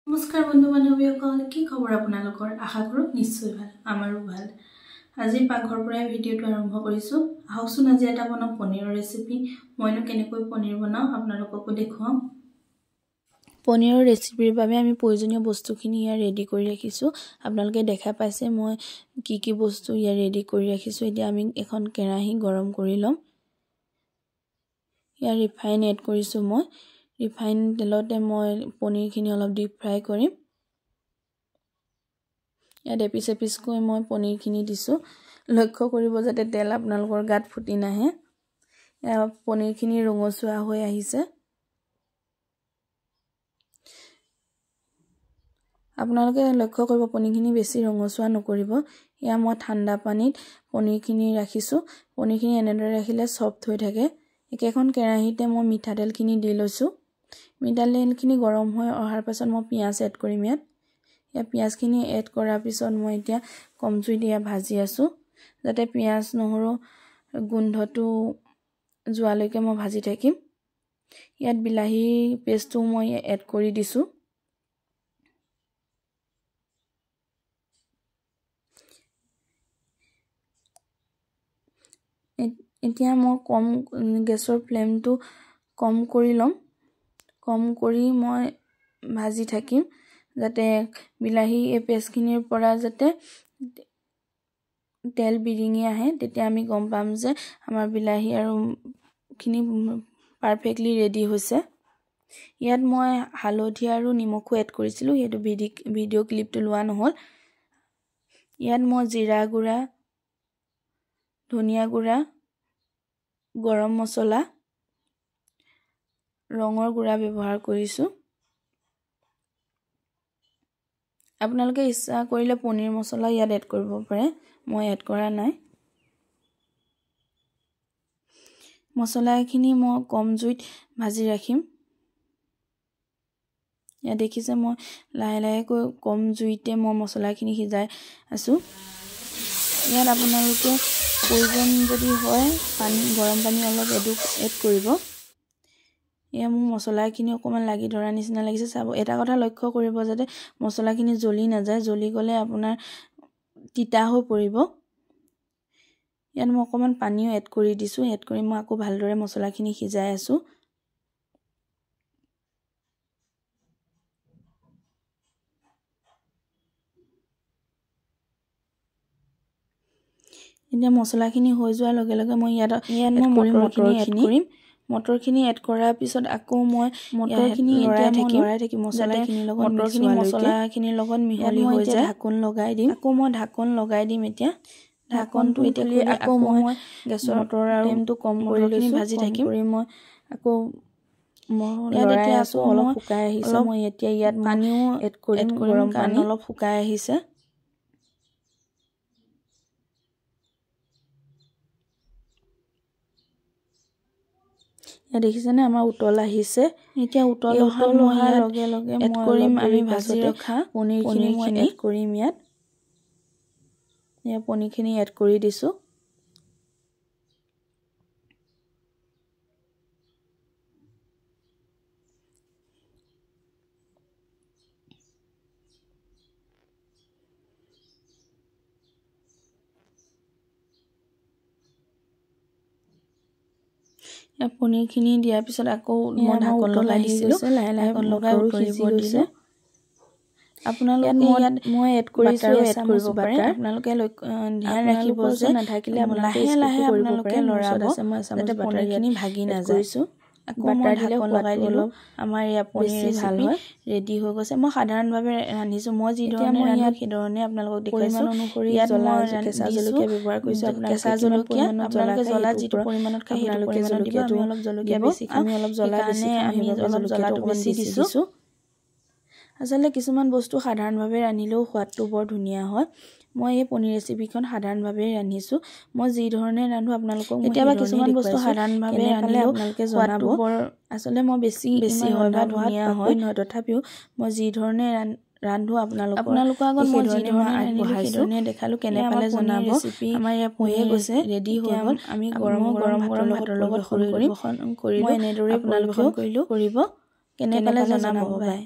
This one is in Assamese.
নমস্কাৰ বন্ধু বান্ধৱীসকল, কি খবৰ আপোনালোকৰ? আশা কৰোঁ নিশ্চয় ভাল, আমাৰো ভাল। আজি পাকঘৰৰ পৰাই ভিডিঅ'টো আৰম্ভ কৰিছোঁ। আহকচোন আজি এটা বনাওঁ পনীৰৰ ৰেচিপি। মইনো কেনেকৈ পনীৰ বনাওঁ আপোনালোককো দেখুৱাম। পনীৰৰ ৰেচিপিৰ বাবে আমি প্ৰয়োজনীয় বস্তুখিনি ইয়াত ৰেডি কৰি ৰাখিছোঁ। আপোনালোকে দেখা পাইছে মই কি বস্তু ইয়াত ৰেডি কৰি ৰাখিছোঁ। এতিয়া আমি এখন কেৰাহী গৰম কৰি ল'ম। ইয়াত ৰিফাইন এড কৰিছোঁ মই। ৰিফাইন তেলতে মই পনীৰখিনি অলপ ডিপ ফ্ৰাই কৰিম। ইয়াত এপিচ এপিচকৈ মই পনীৰখিনি দিছোঁ। লক্ষ্য কৰিব যাতে তেল আপোনালোকৰ গাত ফুটি নাহে। পনীৰখিনি ৰঙচুৱা হৈ আহিছে। আপোনালোকে লক্ষ্য কৰিব পনীৰখিনি বেছি ৰঙচুৱা নকৰিব। এয়া মই ঠাণ্ডা পানীত পনীৰখিনি ৰাখিছোঁ। পনীৰখিনি এনেদৰে ৰাখিলে ছফ্ট হৈ থাকে। একেখন কেৰাহীতে মই মিঠাতেলখিনি দি লৈছোঁ। মিঠাতেলখিনি গৰম হৈ অহাৰ পাছত মই পিঁয়াজ এড কৰিম। ইয়াত পিঁয়াজখিনি এড কৰাৰ পিছত মই এতিয়া কম জুইত ভাজি আছোঁ, যাতে পিঁয়াজ নহৰু গোন্ধটো যোৱালৈকে মই ভাজি থাকিম। ইয়াত বিলাহী পেষ্টটো মই এড কৰি দিছোঁ। এতিয়া মই গেছৰ ফ্লেমটো কম কৰি ল'ম। কম কৰি মই ভাজি থাকিম, যাতে বিলাহী এই পেষ্টখিনিৰ পৰা যাতে তেল বিৰিঙি আহে। তেতিয়া আমি গম পাম যে আমাৰ বিলাহী আৰু খিনি পাৰফেক্টলি ৰেডি হৈছে। ইয়াত মই হালধি আৰু নিমখো এড কৰিছিলোঁ, সেইটো ভিডিঅ' ক্লিপটো লোৱা নহ'ল। ইয়াত মই জিৰা গুড়া, ধনিয়া গুড়া, গৰম মছলা, ৰঙৰ গুড়া ব্যৱহাৰ কৰিছোঁ। আপোনালোকে ইচ্ছা কৰিলে পনীৰ মছলা ইয়াত এড কৰিব পাৰে, মই এড কৰা নাই। মছলাখিনি মই কম জুইত ভাজি ৰাখিম। ইয়াত দেখিছে মই লাহে কম জুইতে মই মছলাখিনি সিজাই আছোঁ। ইয়াত আপোনালোকে প্ৰয়োজন যদি হয় গৰম পানী অলপ এড কৰিব। এয়া মোৰ মছলাখিনি অকণমান লাগি ধৰা নিচিনা লাগিছে। চাব, এটা কথা লক্ষ্য কৰিব যাতে মছলাখিনি জ্বলি নাযায়। জ্বলি গ'লে আপোনাৰ তিতা হৈ পৰিব। ইয়াত মই অকণমান পানীও এড কৰি দিছোঁ। এড কৰি মই আকৌ ভালদৰে মছলাখিনি সিজাই আছোঁ। এতিয়া মছলাখিনি হৈ যোৱাৰ লগে লগে মই ইয়াত মই মটৰখিনি এড কৰাৰ পিছত আকৌ মই মটৰখিনি লৰাই থাকিম মছলাখিনিৰ লগত মিহলি হৈ যায়। ঢাকন লগাই দিম। আকৌ মই ঢাকন লগাই দিম। এতিয়া ঢাকনটো এতিয়া আকৌ মই গেছৰ ফ্লেমটো কম কৰি লৈছোঁ। ভাজি থাকিম। মই আকৌ লৰাই আছোঁ। অলপ শুকাই আহিছে। মই এতিয়া ইয়াত পানীও এড কৰিম। গৰম পানী অলপ শুকাই আহিছে। দেখিছেনে আমাৰ উতল আহিছে। এতিয়া উতল অহাৰ লগে লগে এড কৰিম আমি ভাজি ৰখা পনীৰখিনি মই এড কৰিম। ইয়াত পনীৰখিনি এড কৰি দিছোঁ। পনীৰখিনি দিয়াৰ পিছত আকৌ মই ঢাকন লগাই দিছিলোঁ। লাহে লগাই উতলিব দিছোঁ। আপোনালোকে ইয়াত মই এড কৰিছোঁ, এড কৰিব পাৰে। আপোনালোকে ধ্যান ৰাখিব যে নাথাকিলে লাহে আপোনালোকে লৰাব, যাতে পনীৰখিনি ভাগি নাযায়। আকৌ মই ঢাকন লগাই দিলোঁ। আমাৰ ইয়াত পনীৰ ভাল হয়, ৰেডি হৈ গৈছে। মই সাধাৰণভাৱে ৰান্ধিছোঁ। মই যিধৰণে ৰান্ধো সেইধৰণে আপোনালোকক দেখুৱাইছোঁ। ইয়াত মই কেঁচা জলকীয়া ব্যৱহাৰ কৰিছোঁ। কেঁচা জলকীয়া আপোনালোকে জ্বলা যিটো পৰিমাণত খায় সেইটো পৰিমাণত দিব। আমি অলপ জ্বলকীয়া বেছি খাওঁ, আমি অলপ জ্বলাটো বেছি দিছোঁ। আচলতে কিছুমান বস্তু সাধাৰণভাৱে ৰান্ধিলেও সোৱাদটো বৰ ধুনীয়া হয়। মই এই পনীৰ ৰেচিপিখন সাধাৰণভাৱে ৰান্ধিছোঁ। মই যি ধৰণে ৰান্ধো আপোনালোকক কেতিয়াবা কিছুমান বস্তু সাধাৰণভাৱে ৰান্ধিলে আপোনালোকে জনাব। আচলতে মই বেছি হয় বা ধুনীয়া হয় নহয়, তথাপিও মই যি ধৰণে ৰান্ধো আপোনালোকৰ আগত মই যি ধৰণে আগবঢ়াইছোঁ দেখালোঁ। কেনে পালে জনাব। আমাৰ ইয়াত হৈয়ে গৈছে, ৰেডি হৈ গ'ল। আমি গৰম ভাতৰ লগত পৰিৱেশন কৰিলোঁ। মই এনেদৰে আপোনালোকেও কৰিব। কেনে পালে জনাব। বাই।